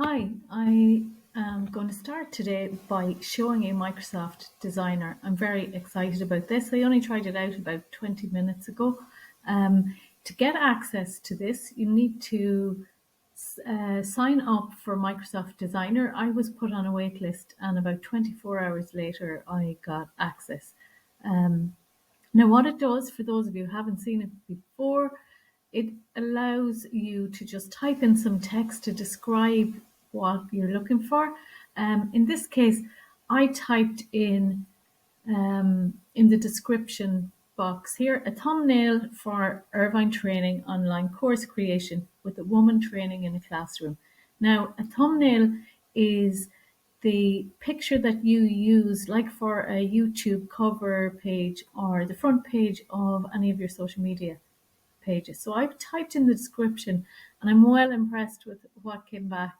Hi, I am going to start today by showing a Microsoft Designer. I'm very excited about this. I only tried it out about 20 minutes ago. To get access to this, you need to sign up for Microsoft Designer. I was put on a wait list, and about 24 hours later, I got access. Now, what it does, for those of you who haven't seen it before, it allows you to just type in some text to describe what you're looking for. In this case, I typed in the description box here a thumbnail for Irvine Training online course creation with a woman training in a classroom. Now, a thumbnail is the picture that you use, like for a YouTube cover page or the front page of any of your social media pages. So I've typed in the description, and I'm well impressed with what came back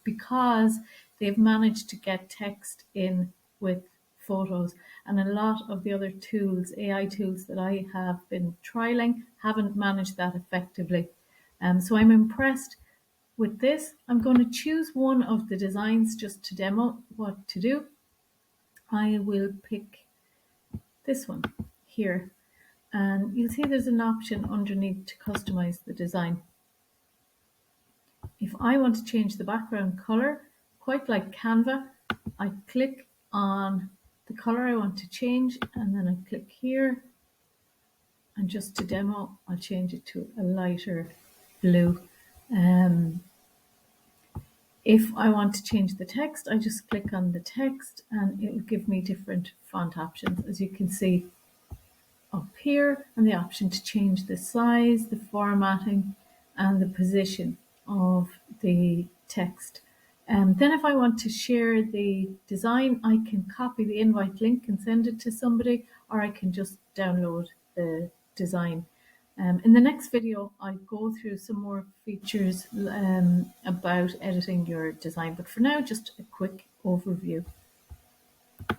because they've managed to get text in with photos, and a lot of the other tools, AI tools that I have been trialing, haven't managed that effectively. So I'm impressed with this. I'm going to choose one of the designs just to demo what to do. I will pick this one here, and you'll see there's an option underneath to customize the design. If I want to change the background color, quite like Canva, I click on the color I want to change, and then I click here, and just to demo, I'll change it to a lighter blue. If I want to change the text, I just click on the text and it will give me different font options, as you can see up here, and the option to change the size, the formatting, and the position of the text. Then if I want to share the design, I can copy the invite link and send it to somebody, or I can just download the design. In the next video, I'll go through some more features about editing your design, but for now, just a quick overview.